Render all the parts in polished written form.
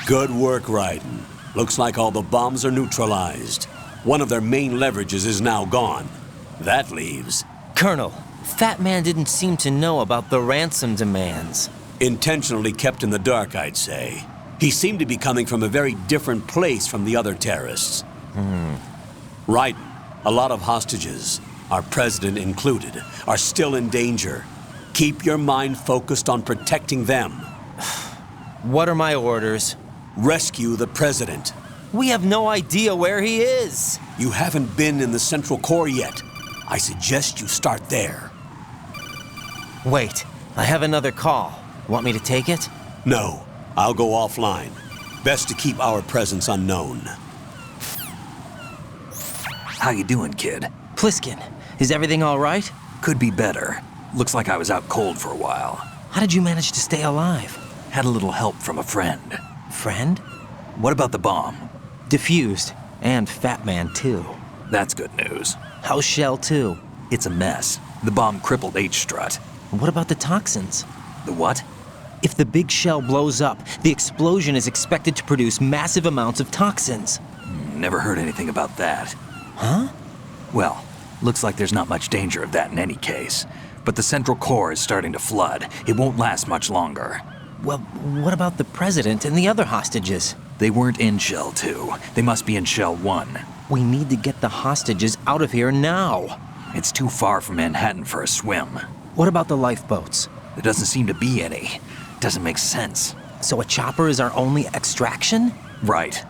Good work, Raiden. Looks like all the bombs are neutralized. One of their main leverages is now gone. That leaves... Colonel, Fat Man didn't seem to know about the ransom demands. Intentionally kept in the dark, I'd say. He seemed to be coming from a very different place from the other terrorists. Raiden, a lot of hostages, our president included, are still in danger. Keep your mind focused on protecting them. What are my orders? Rescue the president. We have no idea where he is. You haven't been in the Central Core yet. I suggest you start there. Wait, I have another call. Want me to take it? No, I'll go offline. Best to keep our presence unknown. How you doing, kid? Pliskin, is everything all right? Could be better. Looks like I was out cold for a while. How did you manage to stay alive? Had a little help from a friend. Friend? What about the bomb? Diffused. And Fat Man, too. That's good news. How's Shell, too? It's a mess. The bomb crippled H-Strut. What about the toxins? The what? If the big shell blows up, the explosion is expected to produce massive amounts of toxins. Never heard anything about that. Huh? Well, looks like there's not much danger of that in any case. But the Central Core is starting to flood. It won't last much longer. Well, what about the president and the other hostages? They weren't in Shell 2. They must be in Shell 1. We need to get the hostages out of here now. It's too far from Manhattan for a swim. What about the lifeboats? There doesn't seem to be any. Doesn't make sense. So a chopper is our only extraction? Right.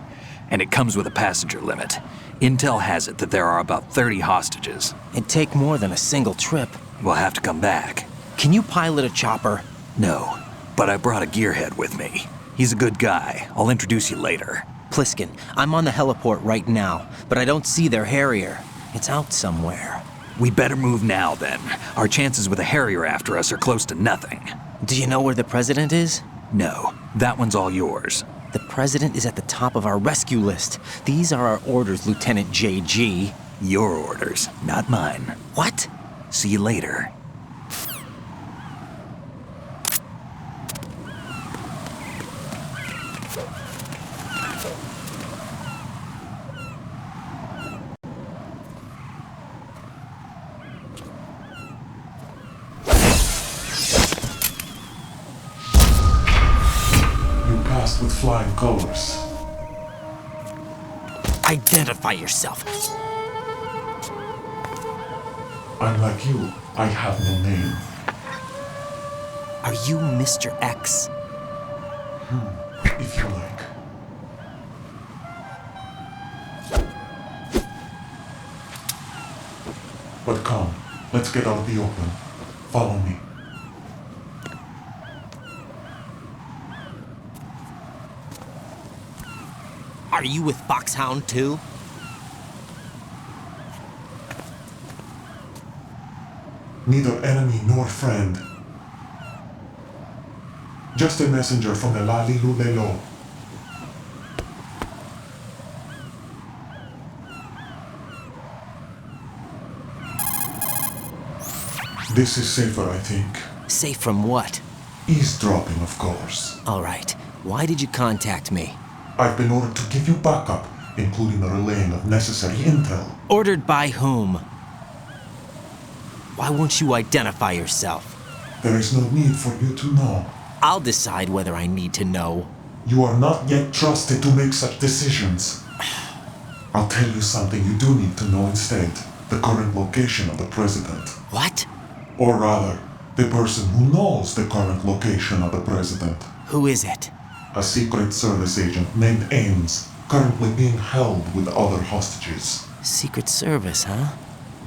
And it comes with a passenger limit. Intel has it that there are about 30 hostages. It'd take more than a single trip. We'll have to come back. Can you pilot a chopper? No, but I brought a gearhead with me. He's a good guy. I'll introduce you later. Pliskin, I'm on the heliport right now, but I don't see their Harrier. It's out somewhere. We better move now, then. Our chances with a Harrier after us are close to nothing. Do you know where the president is? No, that one's all yours. The president is at the top of our rescue list. These are our orders, Lieutenant JG. Your orders, not mine. What? See you later. With flying colors. Identify yourself. I'm like you. I have no name. Are you Mr. X? If you like. But come, let's get out of the open. Follow me. Are you with Foxhound too? Neither enemy nor friend. Just a messenger from the Lalilulelo. This is safer, I think. Safe from what? Eavesdropping, of course. All right. Why did you contact me? I've been ordered to give you backup, including the relaying of necessary intel. Ordered by whom? Why won't you identify yourself? There is no need for you to know. I'll decide whether I need to know. You are not yet trusted to make such decisions. I'll tell you something you do need to know instead. The current location of the president. What? Or rather, the person who knows the current location of the president. Who is it? A Secret Service agent named Ames, currently being held with other hostages. Secret Service, huh?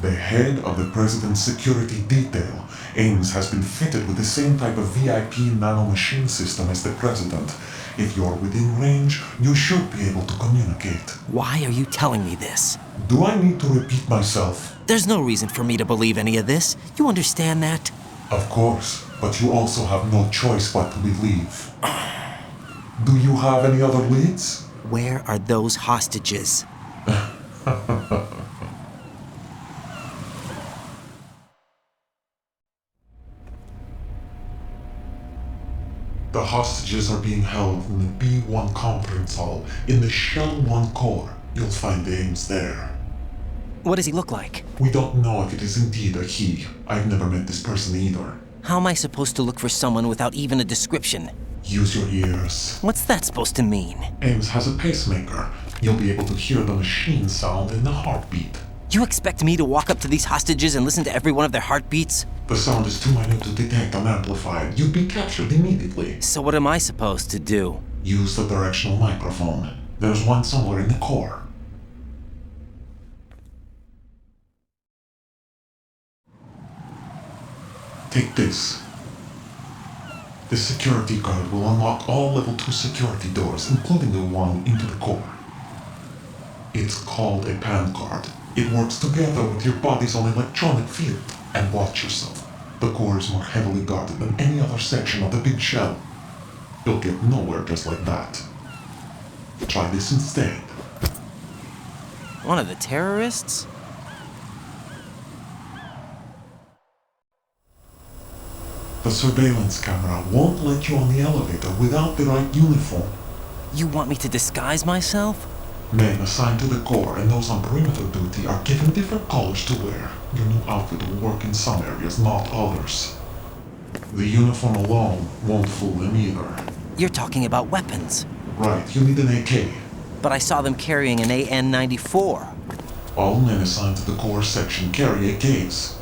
The head of the president's security detail, Ames has been fitted with the same type of VIP nanomachine system as the president. If you're within range, you should be able to communicate. Why are you telling me this? Do I need to repeat myself? There's no reason for me to believe any of this. You understand that? Of course, but you also have no choice but to believe. Do you have any other leads? Where are those hostages? The The hostages are being held in the B1 conference hall in the Shell 1 core. You'll find the Ames there. What does he look like? We don't know if it is indeed a he. I've never met this person either. How am I supposed to look for someone without even a description? Use your ears. What's that supposed to mean? Ames has a pacemaker. You'll be able to hear the machine sound in the heartbeat. You expect me to walk up to these hostages and listen to every one of their heartbeats? The sound is too minute to detect and amplify it. You'd be captured immediately. So what am I supposed to do? Use the directional microphone. There's one somewhere in the core. Take this. This security card will unlock all level 2 security doors, including the one into the core. It's called a PAN card. It works together with your body's own electronic field. And watch yourself. The core is more heavily guarded than any other section of the big shell. You'll get nowhere just like that. Try this instead. One of the terrorists? The surveillance camera won't let you on the elevator without the right uniform. You want me to disguise myself? Men assigned to the core and those on perimeter duty are given different colors to wear. Your new outfit will work in some areas, not others. The uniform alone won't fool them either. You're talking about weapons. Right, you need an AK. But I saw them carrying an AN-94. All men assigned to the core section carry AKs.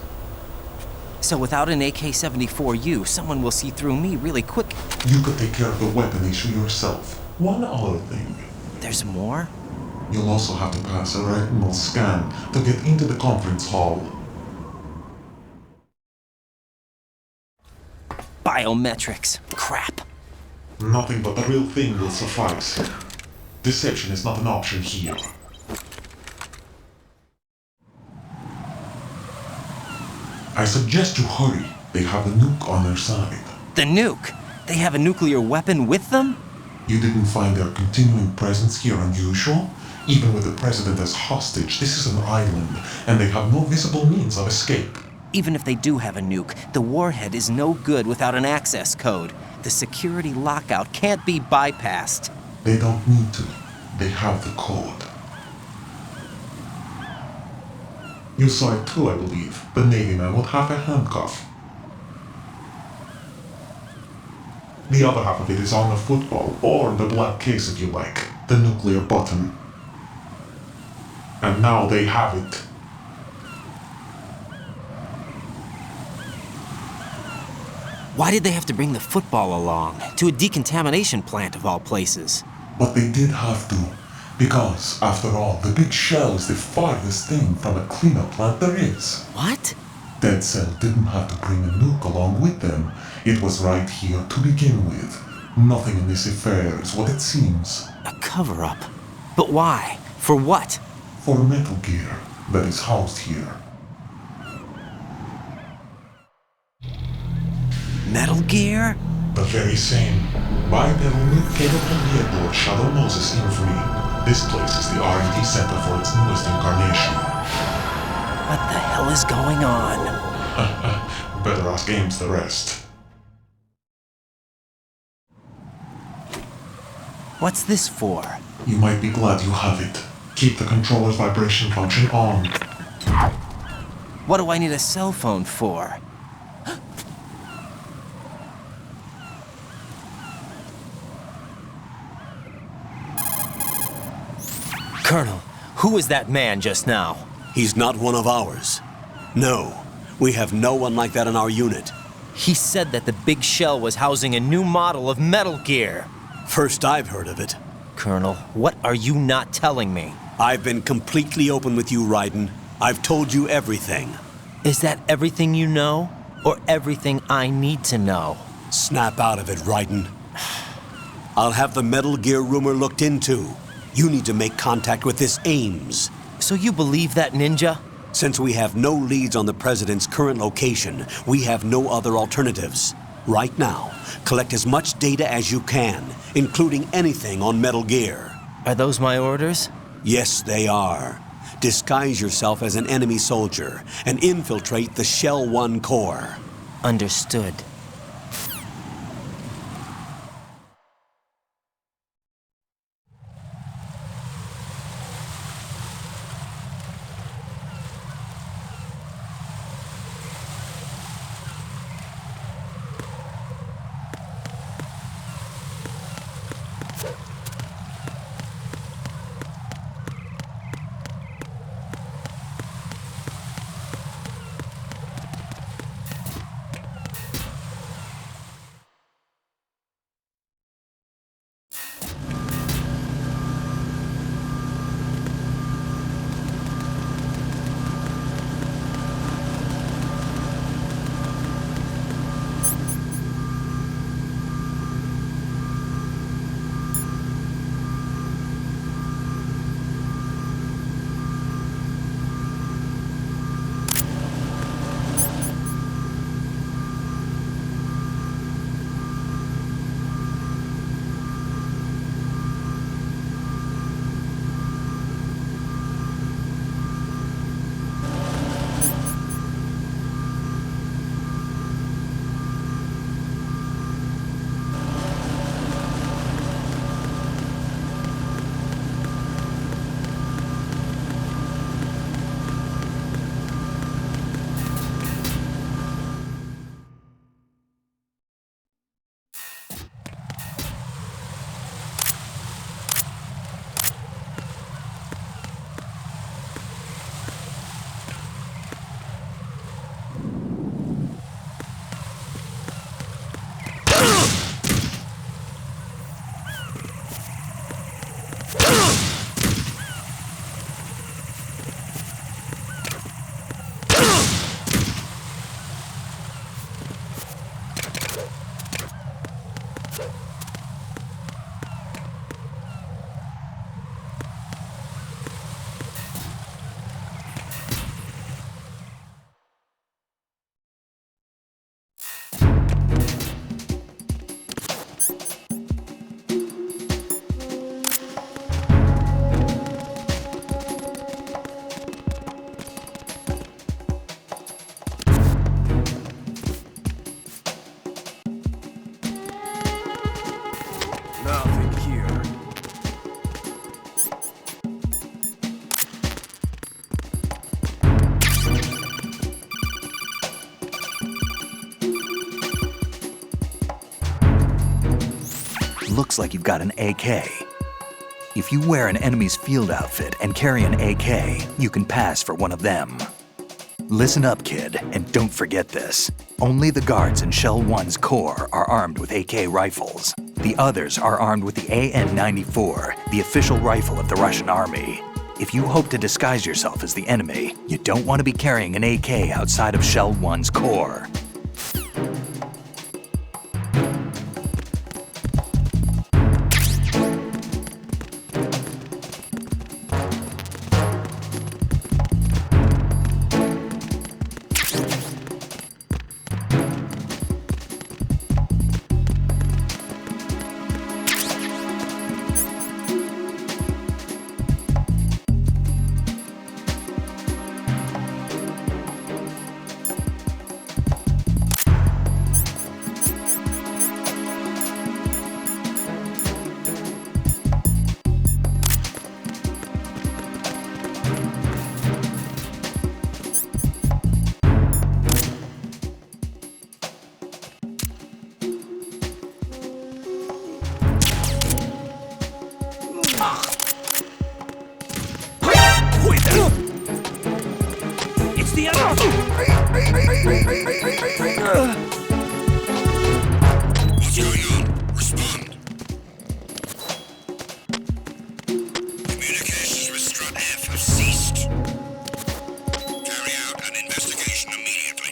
So without an AK-74U, someone will see through me really quick. You could take care of the weapon issue yourself. One other thing. There's more? You'll also have to pass a retinal scan to get into the conference hall. Biometrics. Crap. Nothing but the real thing will suffice. Deception is not an option here. I suggest you hurry. They have a nuke on their side. The nuke? They have a nuclear weapon with them? You didn't find their continuing presence here unusual? Even with the president as hostage, this is an island, and they have no visible means of escape. Even if they do have a nuke, the warhead is no good without an access code. The security lockout can't be bypassed. They don't need to. They have the code. You saw it too, I believe. The Navy man with half a handcuff. The other half of it is on the football, or the black case if you like. The nuclear button. And now they have it. Why did they have to bring the football along? To a decontamination plant of all places. But they did have to. Because, after all, the big shell is the farthest thing from a cleanup plant there is. What? Dead Cell didn't have to bring a nuke along with them. It was right here to begin with. Nothing in this affair is what it seems. A cover-up? But why? For what? For Metal Gear that is housed here. Metal Gear? The very same. Bipedal nuke-capable vehicle of Shadow Moses infamy. This place is the R&D center for its newest incarnation. What the hell is going on? Better ask Ames the rest. What's this for? You might be glad you have it. Keep the controller's vibration function on. What do I need a cell phone for? Colonel, who was that man just now? He's not one of ours. No, we have no one like that in our unit. He said that the big shell was housing a new model of Metal Gear. First I've heard of it. Colonel, what are you not telling me? I've been completely open with you, Raiden. I've told you everything. Is that everything you know? Or everything I need to know? Snap out of it, Raiden. I'll have the Metal Gear rumor looked into. You need to make contact with this Ames. So you believe that ninja? Since we have no leads on the president's current location, we have no other alternatives. Right now, collect as much data as you can, including anything on Metal Gear. Are those my orders? Yes, they are. Disguise yourself as an enemy soldier and infiltrate the Shell 1 core. Understood. looks like you've got an AK. If you wear an enemy's field outfit and carry an AK, you can pass for one of them. Listen up, kid, and don't forget this. Only the guards in Shell 1's core are armed with AK rifles. The others are armed with the AN-94, the official rifle of the Russian army. If you hope to disguise yourself as the enemy, you don't want to be carrying an AK outside of Shell 1's core. What's going on? Respond. Communications with Strut F have ceased. Carry out an investigation immediately.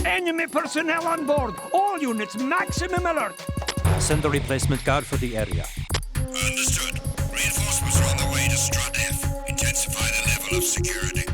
Enemy personnel on board! All units, maximum alert! Send a replacement guard for the area. Understood. Reinforcements are on the way to Strut F. Intensify the level of security.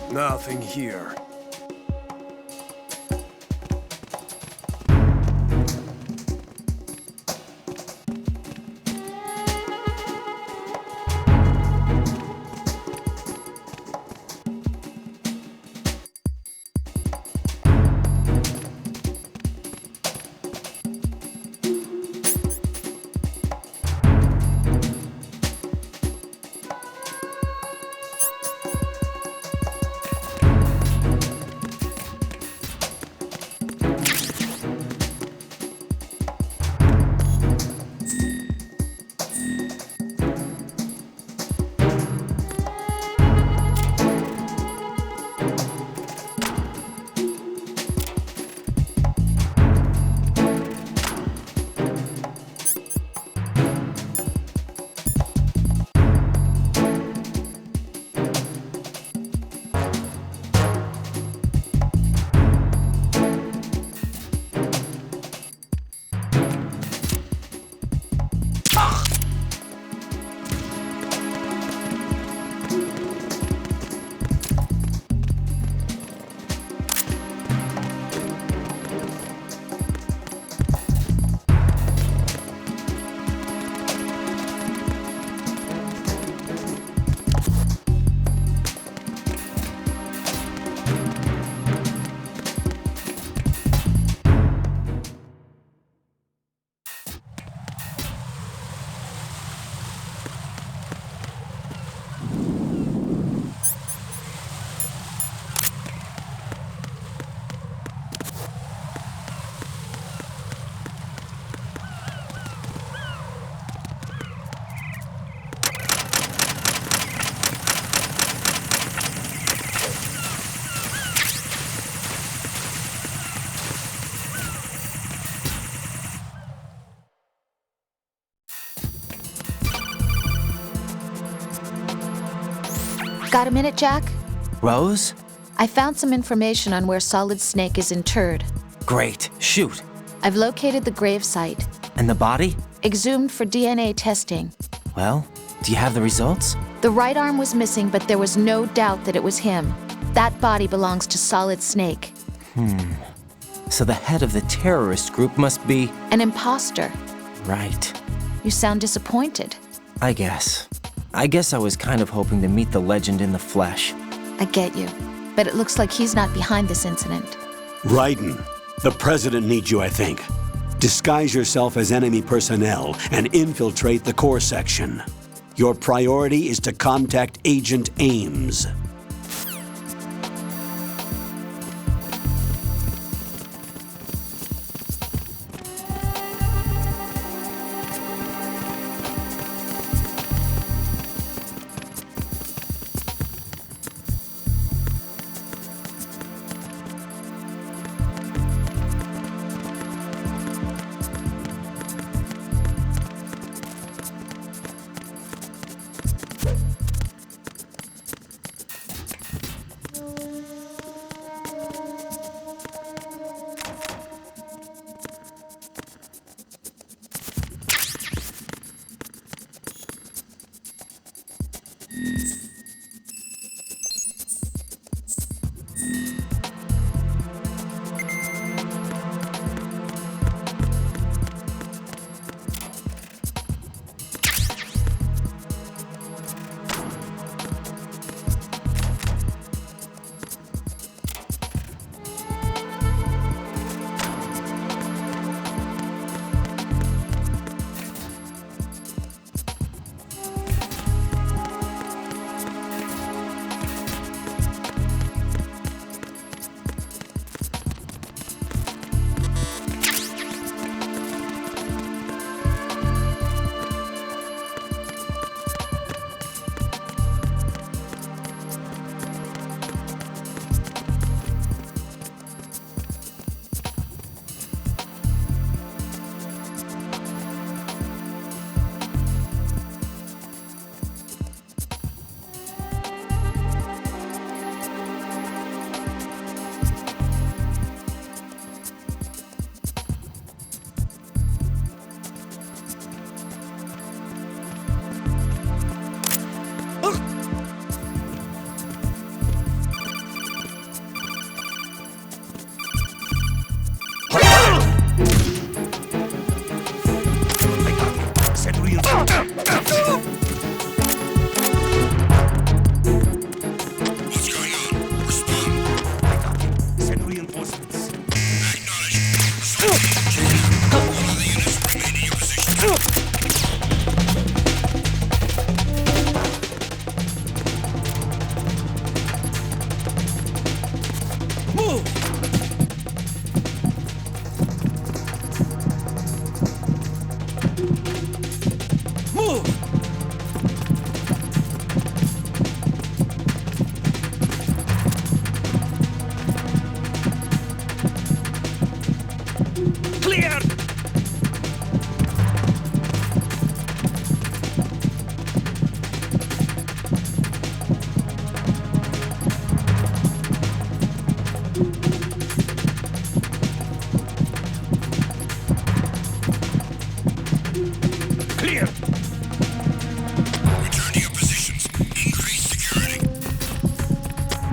Nothing here. Got a minute, Jack? Rose? I found some information on where Solid Snake is interred. Great. Shoot. I've located the grave site. And the body? Exhumed for DNA testing. Well, do you have the results? The right arm was missing, but there was no doubt that it was him. That body belongs to Solid Snake. So the head of the terrorist group must be... An imposter. Right. You sound disappointed. I guess I was kind of hoping to meet the legend in the flesh. I get you. But it looks like he's not behind this incident. Raiden, the president needs you, I think. Disguise yourself as enemy personnel and infiltrate the core section. Your priority is to contact Agent Ames. What's going on? Respond. Send reinforcements. Acknowledged. All other units remain in your position. Move! Move! Clear! Clear! Return to your positions. Increase security.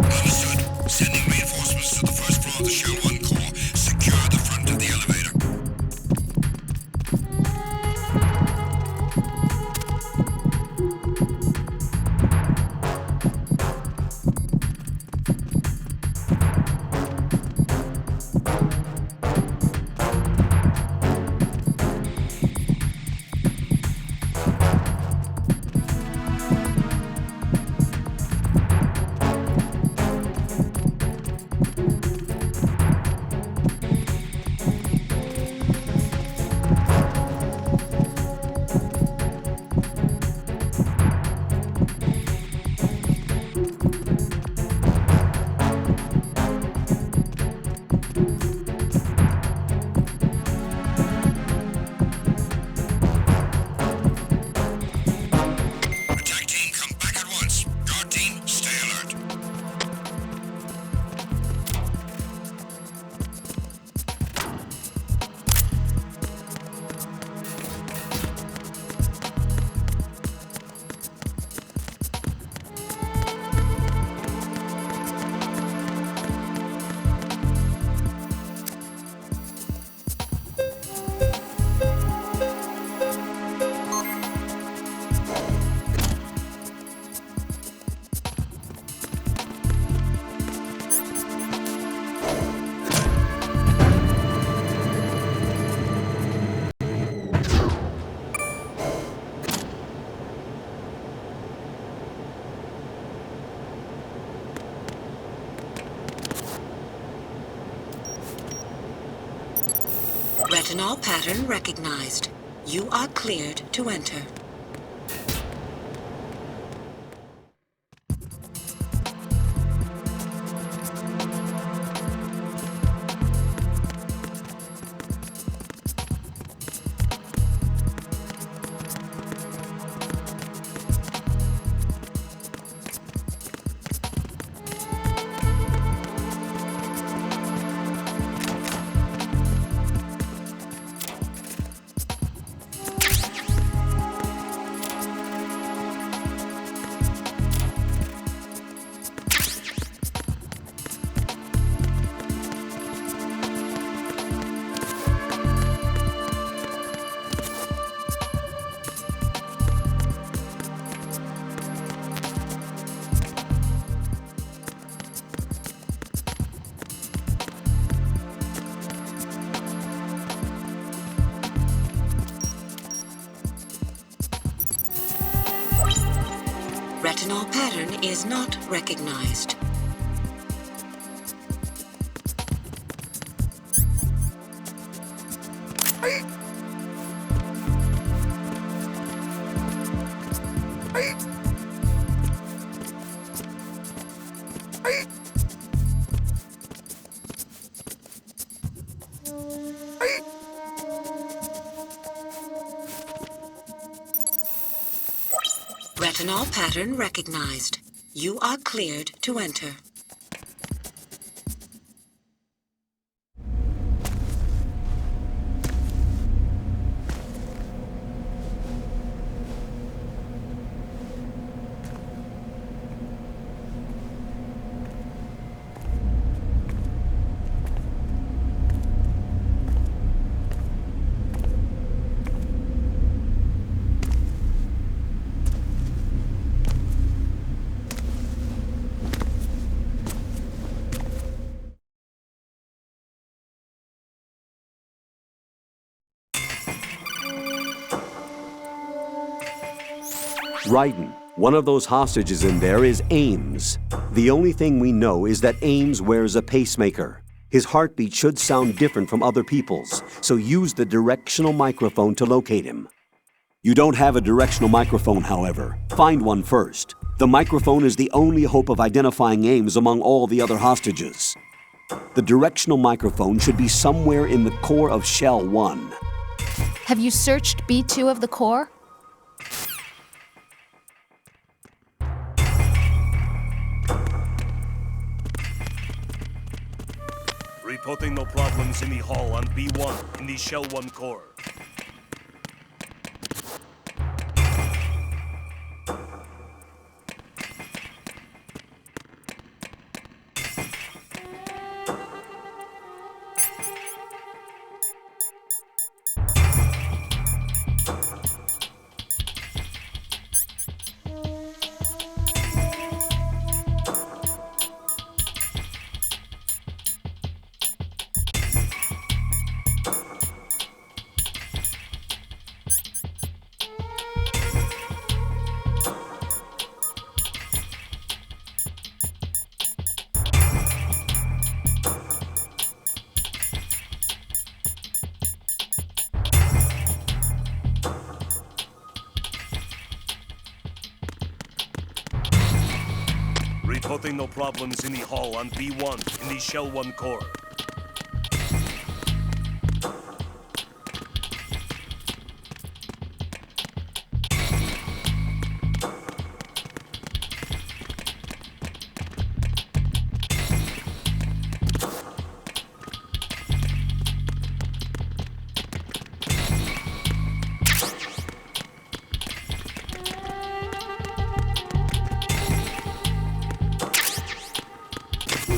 Understood. Sending reinforcements to the first floor of the Shell 1 core. Secure the front of the elevator. Retinol pattern recognized. You are cleared to enter. Retinol pattern is not recognized. Retinol pattern recognized. You are cleared to enter. Raiden, one of those hostages in there is Ames. The only thing we know is that Ames wears a pacemaker. His heartbeat should sound different from other people's, so use the directional microphone to locate him. You don't have a directional microphone, however. Find one first. The microphone is the only hope of identifying Ames among all the other hostages. The directional microphone should be somewhere in the core of Shell 1. Have you searched B2 of the core? Reporting no problems in the hull on B1 in the Shell 1 core. Reporting no problems in the hull on B1 in the Shell 1 core.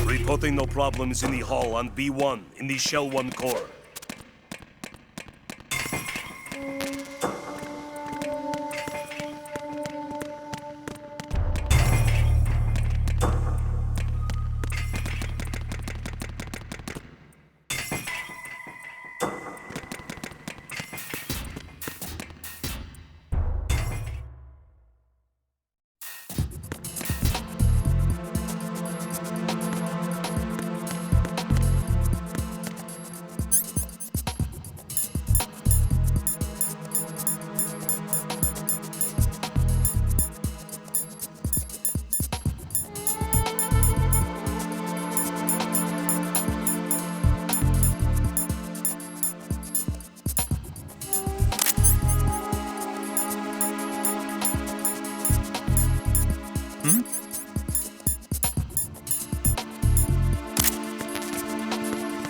Reporting no problems in the hull on B1 in the Shell 1 core.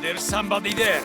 There's somebody there.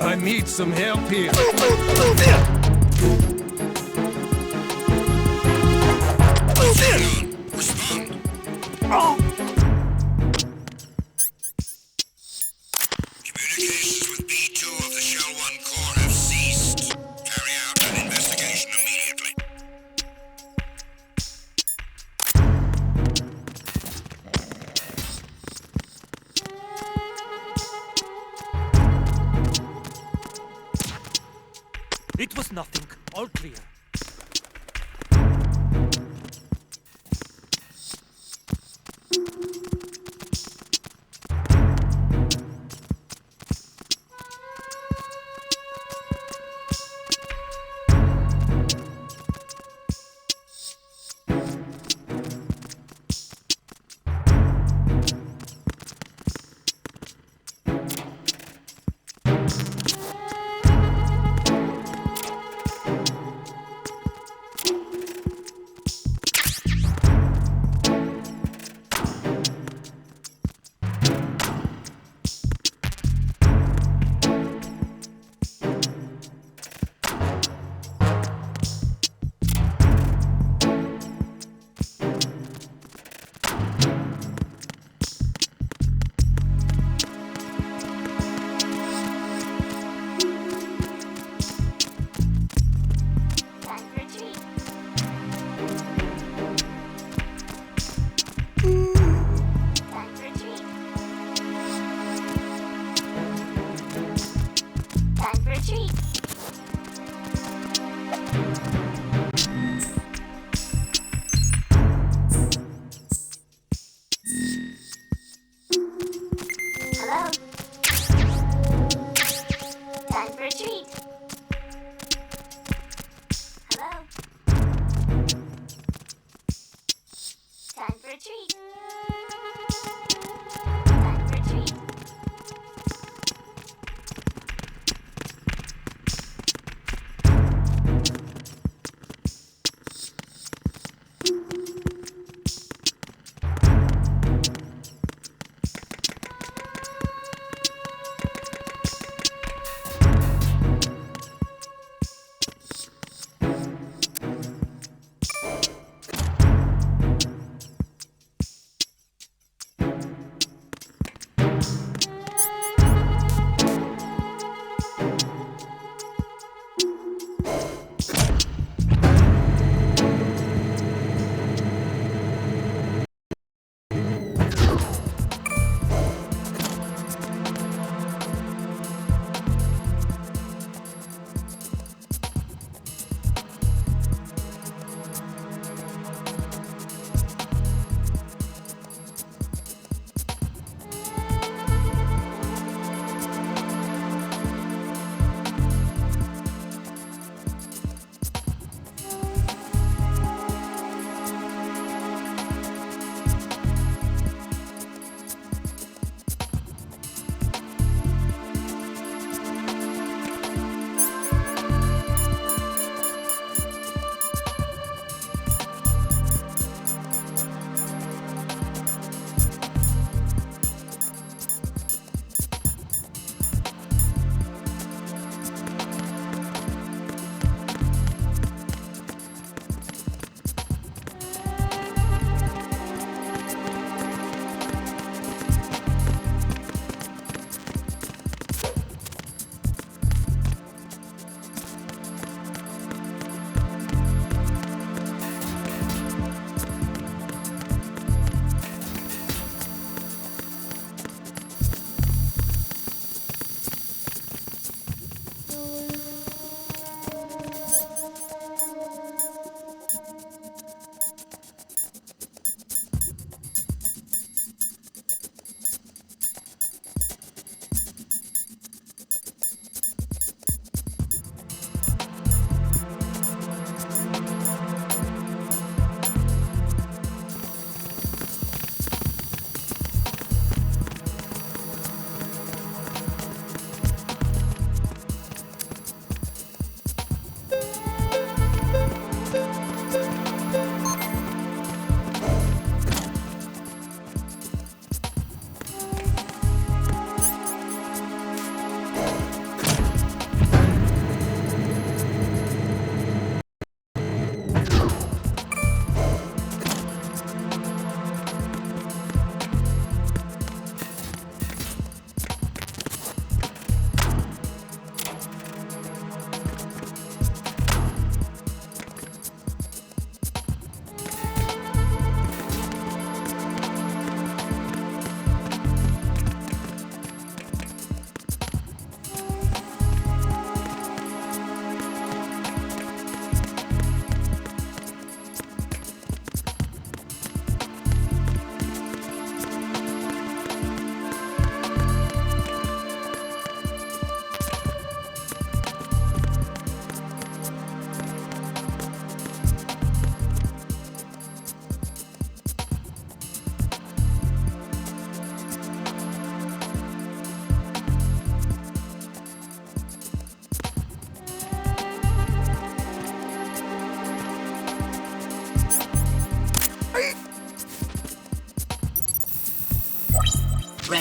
I need some help here. Respond. Communications with B2 of the Shell 1 core have ceased. Carry out an investigation immediately. It was nothing. All clear.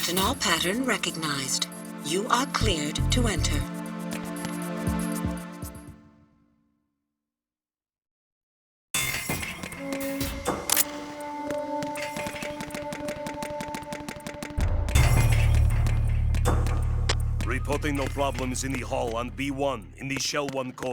Retinol pattern recognized. You are cleared to enter. Reporting no problems in the hull on B1 in the Shell 1 core.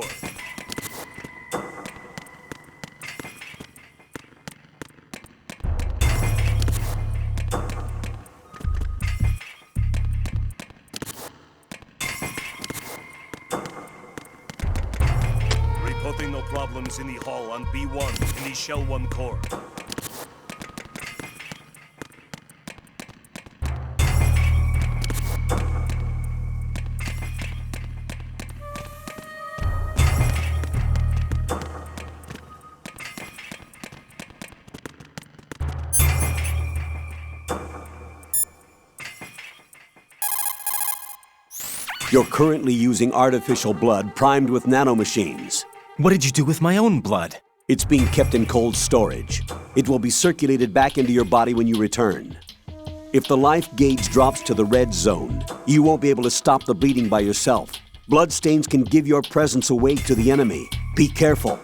Reporting no problems in the hull on B1 in the Shell 1 core. You're currently using artificial blood primed with nanomachines. What did you do with my own blood? It's being kept in cold storage. It will be circulated back into your body when you return. If the life gauge drops to the red zone, you won't be able to stop the bleeding by yourself. Bloodstains can give your presence away to the enemy. Be careful.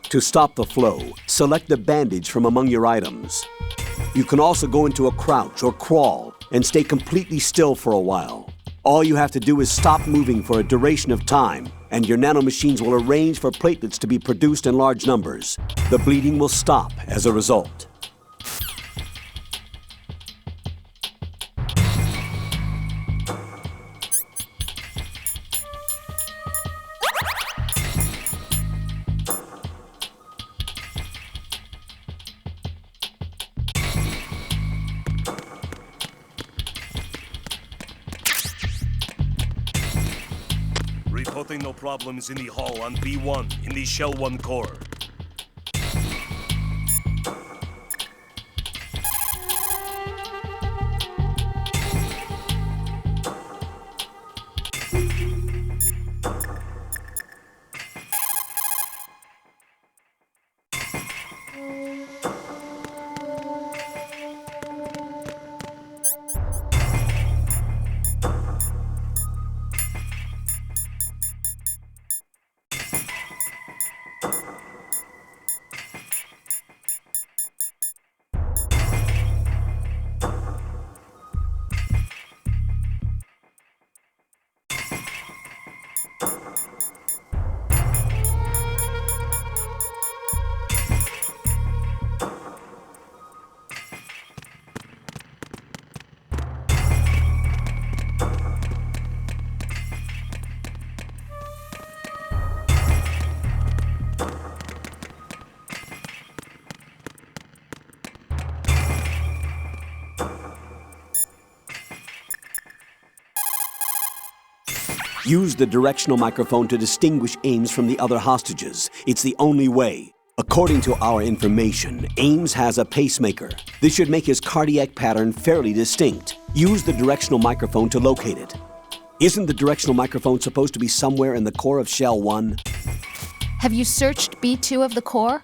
To stop the flow, select the bandage from among your items. You can also go into a crouch or crawl and stay completely still for a while. All you have to do is stop moving for a duration of time, and your nanomachines will arrange for platelets to be produced in large numbers. The bleeding will stop as a result. Reporting no problems in the hull on B1 in the Shell 1 core. Use the directional microphone to distinguish Ames from the other hostages. It's the only way. According to our information, Ames has a pacemaker. This should make his cardiac pattern fairly distinct. Use the directional microphone to locate it. Isn't the directional microphone supposed to be somewhere in the core of Shell 1? Have you searched B2 of the core?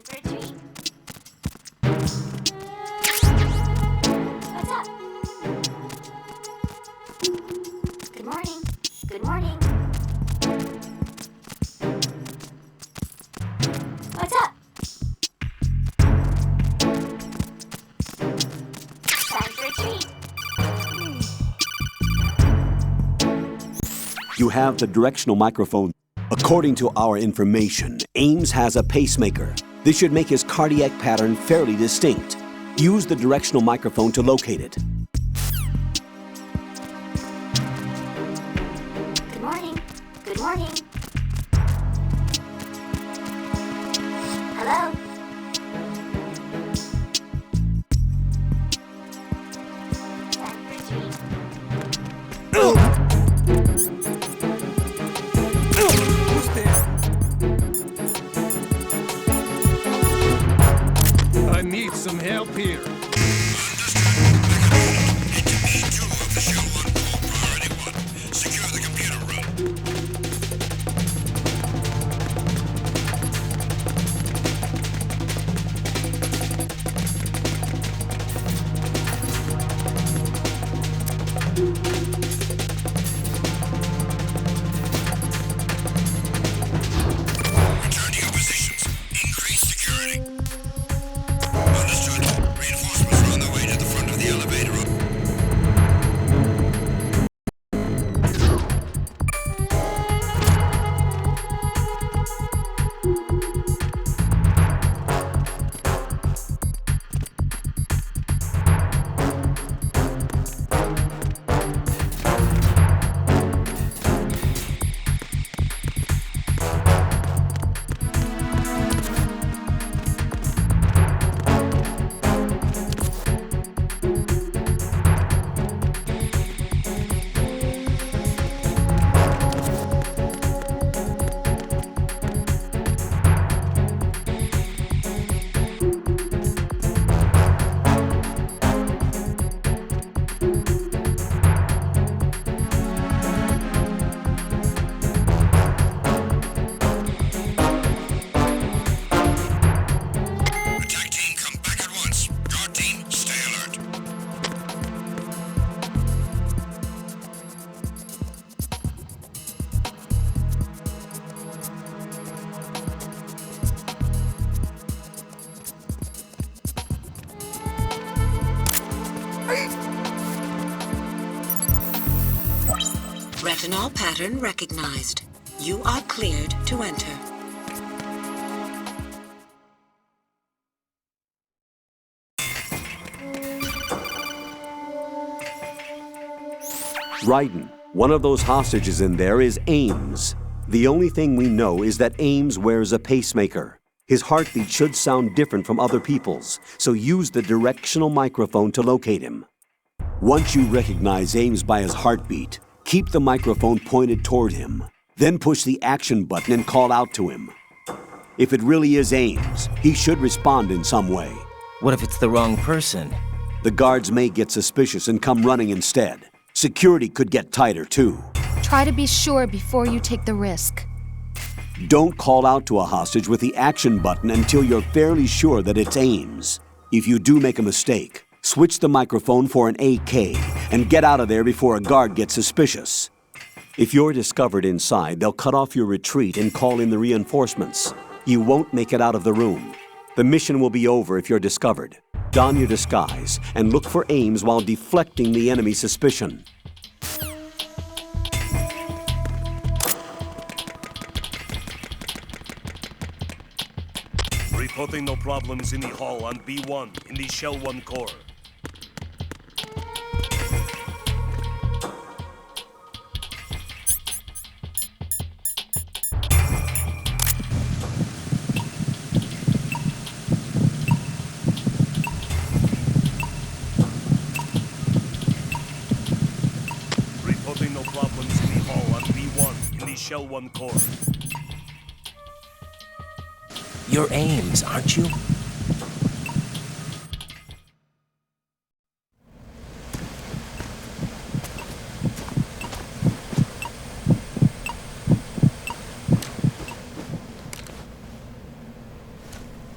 What's up? Good morning. Good morning. What's up? Time for a treat. You have the directional microphone. According to our information, Ames has a pacemaker. This should make his cardiac pattern fairly distinct. Use the directional microphone to locate it. Good morning. Good morning. Hello? Time for a treat. Who's there? I need some help here. Into B2 of the Shell 1 core priority 1. Secure the computer room. Return to your positions. Increase security. Understood. Reinforcements are on their way to the front of the elevator room. Attack team, come back at once. Guard team, stay alert. Retinol pattern recognized. You are cleared to enter. Raiden, one of those hostages in there is Ames. The only thing we know is that Ames wears a pacemaker. His heartbeat should sound different from other people's, so use the directional microphone to locate him. Once you recognize Ames by his heartbeat, keep the microphone pointed toward him. Then push the action button and call out to him. If it really is Ames, he should respond in some way. What if it's the wrong person? The guards may get suspicious and come running instead. Security could get tighter, too. Try to be sure before you take the risk. Don't call out to a hostage with the action button until you're fairly sure that it's Ames. If you do make a mistake, switch the microphone for an AK and get out of there before a guard gets suspicious. If you're discovered inside, they'll cut off your retreat and call in the reinforcements. You won't make it out of the room. The mission will be over if you're discovered. Don your disguise and look for Ames while deflecting the enemy's suspicion. Reporting no problems in the hall on B1 in the Shell 1 core. Reporting no problems in the hall on B1 in the Shell 1 core. You're Ames, aren't you?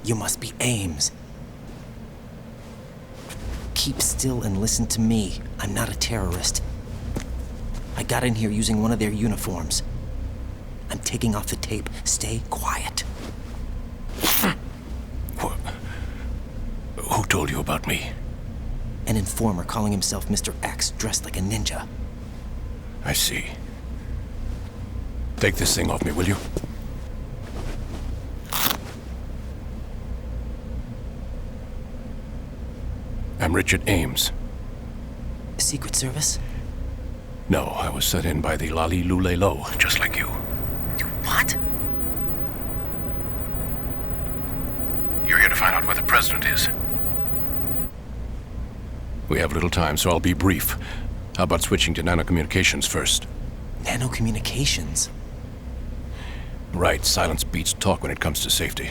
You must be Ames. Keep still and listen to me. I'm not a terrorist. I got in here using one of their uniforms. I'm taking off the tape. Stay quiet. Who told you about me? An informer calling himself Mr. X, dressed like a ninja. I see. Take this thing off me, will you? I'm Richard Ames. Secret Service? No, I was set in by the Lali Lule Lo, just like you. What? You're here to find out where the president is. We have little time, so I'll be brief. How about switching to nanocommunications first? Nanocommunications? Right, silence beats talk when it comes to safety.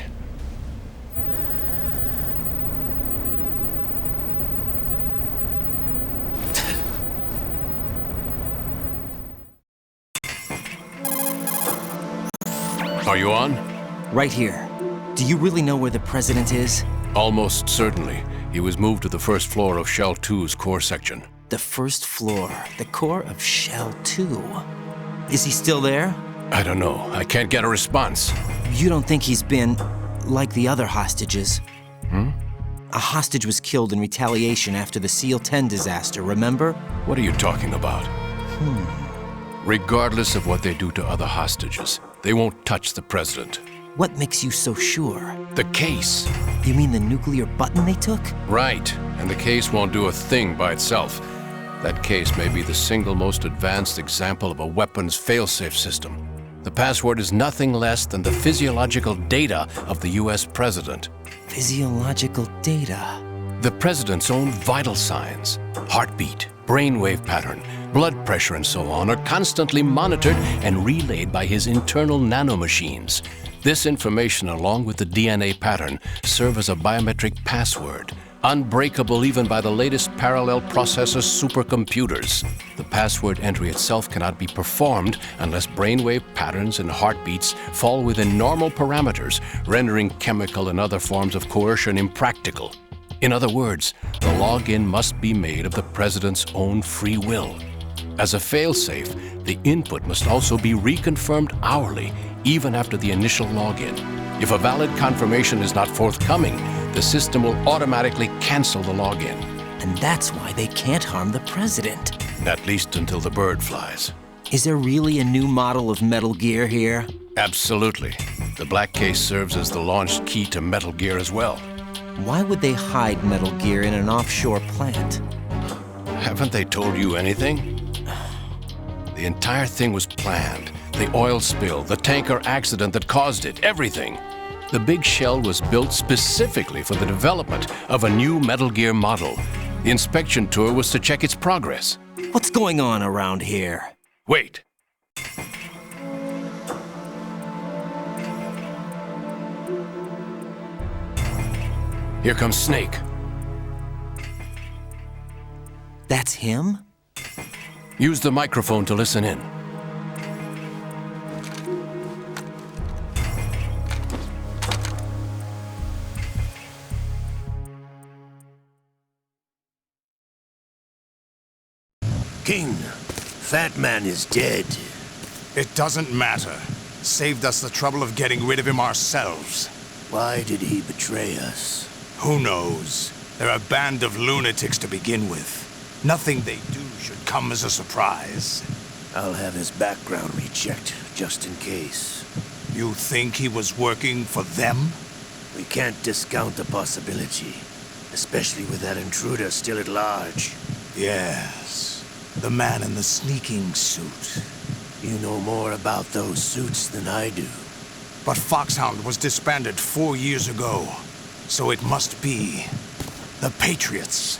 Are you on? Right here. Do you really know where the president is? Almost certainly. He was moved to the first floor of Shell 2's core section. The first floor, the core of Shell 2. Is he still there? I don't know. I can't get a response. You don't think he's been like the other hostages? A hostage was killed in retaliation after the SEAL 10 disaster, remember? What are you talking about? Regardless of what they do to other hostages, they won't touch the president. What makes you so sure? The case. You mean the nuclear button they took? Right, and the case won't do a thing by itself. That case may be the single most advanced example of a weapons failsafe system. The password is nothing less than the physiological data of the US president. Physiological data? The president's own vital signs, heartbeat, brainwave pattern, blood pressure and so on are constantly monitored and relayed by his internal nanomachines. This information, along with the DNA pattern, serve as a biometric password, unbreakable even by the latest parallel processor supercomputers. The password entry itself cannot be performed unless brainwave patterns and heartbeats fall within normal parameters, rendering chemical and other forms of coercion impractical. In other words, the login must be made of the president's own free will. As a failsafe, the input must also be reconfirmed hourly, even after the initial login. If a valid confirmation is not forthcoming, the system will automatically cancel the login. And that's why they can't harm the president. At least until the bird flies. Is there really a new model of Metal Gear here? Absolutely. The black case serves as the launch key to Metal Gear as well. Why would they hide Metal Gear in an offshore plant? Haven't they told you anything? The entire thing was planned. The oil spill, the tanker accident that caused it, everything. The big shell was built specifically for the development of a new Metal Gear model. The inspection tour was to check its progress. What's going on around here? Wait. Here comes Snake. That's him? Use the microphone to listen in. King, Fat Man is dead. It doesn't matter. Saved us the trouble of getting rid of him ourselves. Why did he betray us? Who knows? They're a band of lunatics to begin with. Nothing they do should come as a surprise. I'll have his background rechecked, just in case. You think he was working for them? We can't discount the possibility, especially with that intruder still at large. Yes, the man in the sneaking suit. You know more about those suits than I do. But Foxhound was disbanded 4 years ago, so it must be the Patriots.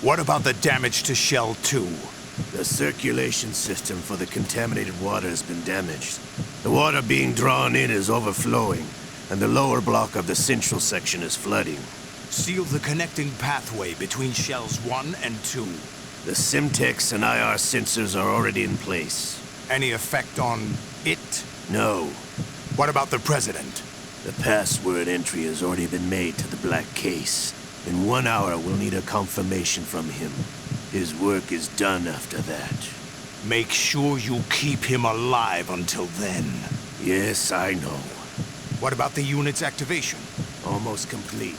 What about the damage to Shell 2? The circulation system for the contaminated water has been damaged. The water being drawn in is overflowing, and the lower block of the central section is flooding. Seal the connecting pathway between Shells 1 and 2. The Simtex and IR sensors are already in place. Any effect on it? No. What about the President? The password entry has already been made to the black case. In 1 hour, we'll need a confirmation from him. His work is done after that. Make sure you keep him alive until then. Yes, I know. What about the unit's activation? Almost complete.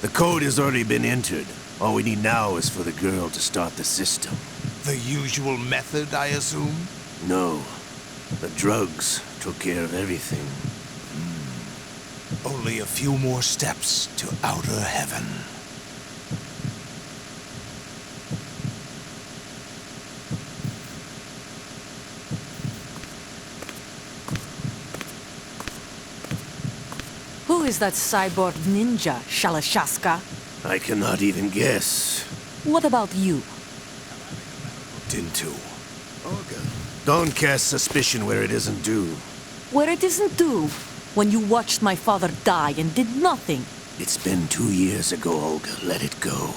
The code has already been entered. All we need now is for the girl to start the system. The usual method, I assume? No. The drugs took care of everything. Only a few more steps to outer heaven. Who is that cyborg ninja, Shalashaska? I cannot even guess. What about you? Into. Olga. Don't cast suspicion where it isn't due. Where it isn't due? When you watched my father die and did nothing. It's been 2 years ago, Olga. Let it go.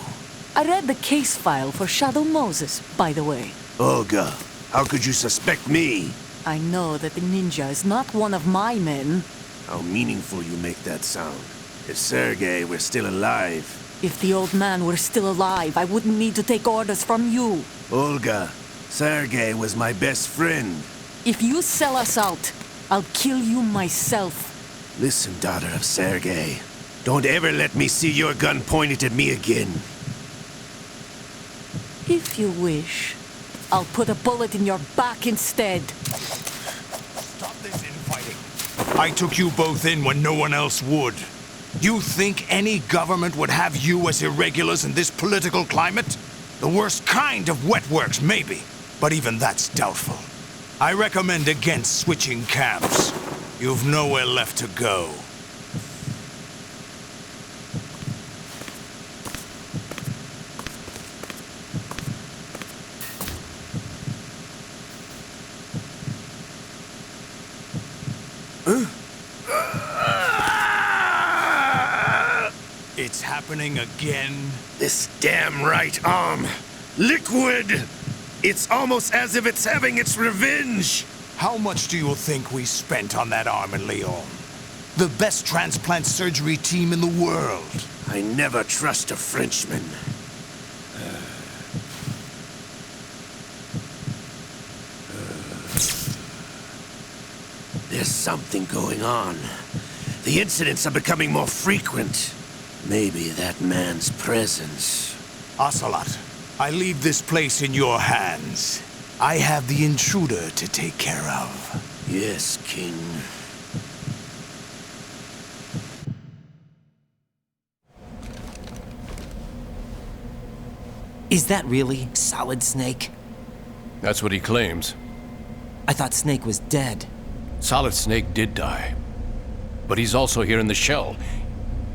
I read the case file for Shadow Moses, by the way. Olga, how could you suspect me? I know that the ninja is not one of my men. How meaningful you make that sound. If Sergei were still alive... If the old man were still alive, I wouldn't need to take orders from you. Olga, Sergei was my best friend. If you sell us out, I'll kill you myself. Listen, daughter of Sergei. Don't ever let me see your gun pointed at me again. If you wish, I'll put a bullet in your back instead. Stop this infighting. I took you both in when no one else would. You think any government would have you as irregulars in this political climate? The worst kind of wet works, maybe. But even that's doubtful. I recommend against switching camps. You've nowhere left to go. It's happening again? This damn right arm. Liquid! It's almost as if it's having its revenge! How much do you think we spent on that arm in Lyon? The best transplant surgery team in the world. I never trust a Frenchman. There's something going on. The incidents are becoming more frequent. Maybe that man's presence. Ocelot, I leave this place in your hands. I have the intruder to take care of. Yes, King. Is that really Solid Snake? That's what he claims. I thought Snake was dead. Solid Snake did die. But he's also here in the shell.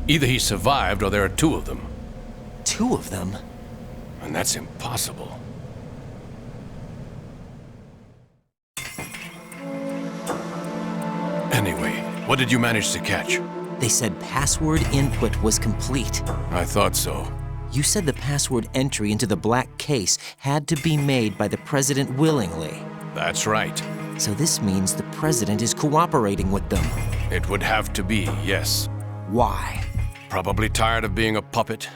Either he survived or there are two of them. Two of them? And that's impossible. Anyway, what did you manage to catch? They said password input was complete. I thought so. You said the password entry into the black case had to be made by the president willingly. That's right. So this means the president is cooperating with them. It would have to be, yes. Why? Probably tired of being a puppet,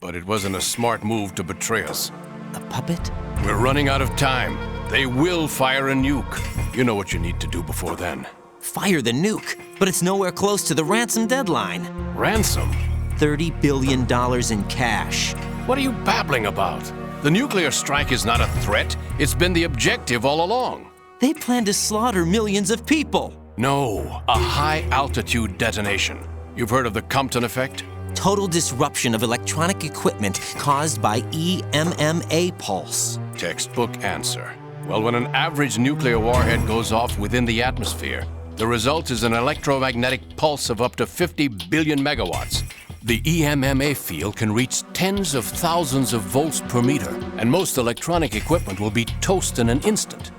but it wasn't a smart move to betray us. A puppet? We're running out of time. They will fire a nuke. You know what you need to do before then. Fire the nuke, but it's nowhere close to the ransom deadline. Ransom? $30 billion in cash. What are you babbling about? The nuclear strike is not a threat. It's been the objective all along. They plan to slaughter millions of people. No, a high-altitude detonation. You've heard of the Compton effect? Total disruption of electronic equipment caused by EMMA pulse. Textbook answer. Well, when an average nuclear warhead goes off within the atmosphere, the result is an electromagnetic pulse of up to 50 billion megawatts. The EMMA field can reach tens of thousands of volts per meter, and most electronic equipment will be toast in an instant.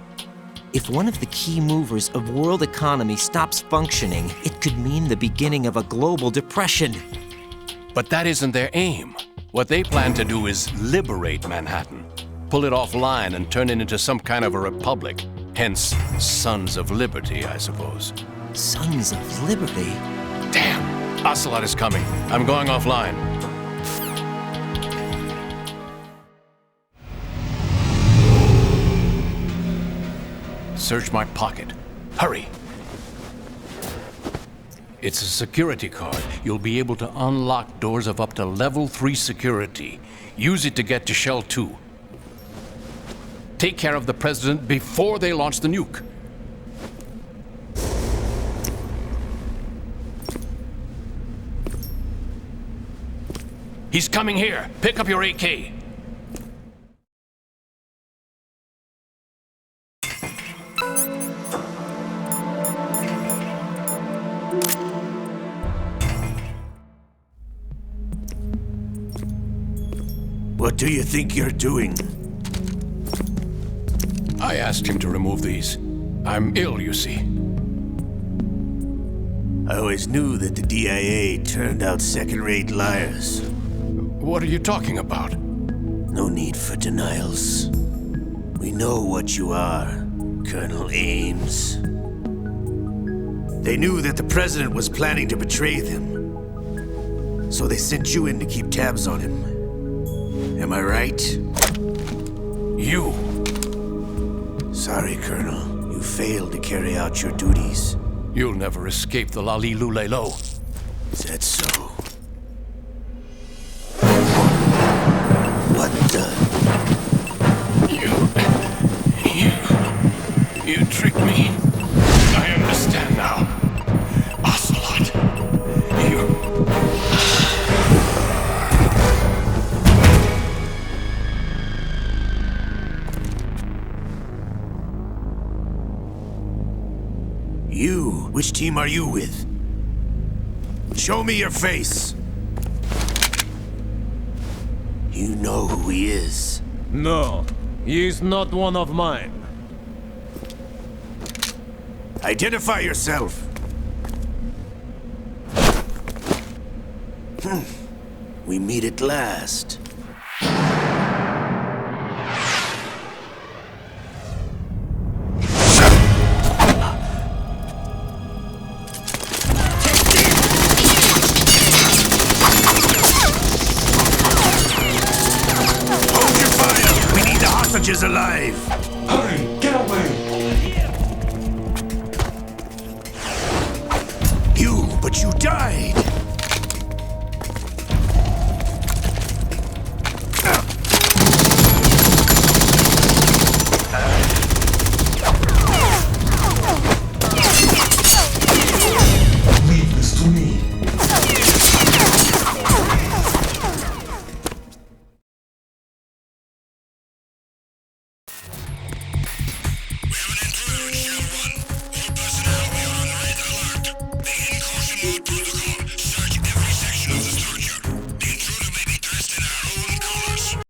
If one of the key movers of world economy stops functioning, it could mean the beginning of a global depression. But that isn't their aim. What they plan to do is liberate Manhattan, pull it offline and turn it into some kind of a republic. Hence, Sons of Liberty, I suppose. Sons of Liberty? Damn! Ocelot is coming. I'm going offline. Search my pocket. Hurry! It's a security card. You'll be able to unlock doors of up to level 3 security. Use it to get to Shell 2. Take care of the President before they launch the nuke. He's coming here. Pick up your AK. What do you think you're doing? I asked him to remove these. I'm ill, you see. I always knew that the DIA turned out second-rate liars. What are you talking about? No need for denials. We know what you are, Colonel Ames. They knew that the President was planning to betray them. So they sent you in to keep tabs on him. Am I right? You! Sorry, Colonel. You failed to carry out your duties. You'll never escape the Lali-Lu-Lay-Lo. Is that so? What the? You tricked me. I understand now. Ocelot, You? Which team are you with? Show me your face. You know who he is. No, he is not one of mine. Identify yourself. We meet at last. Is alive. Hurry, get away! But you died.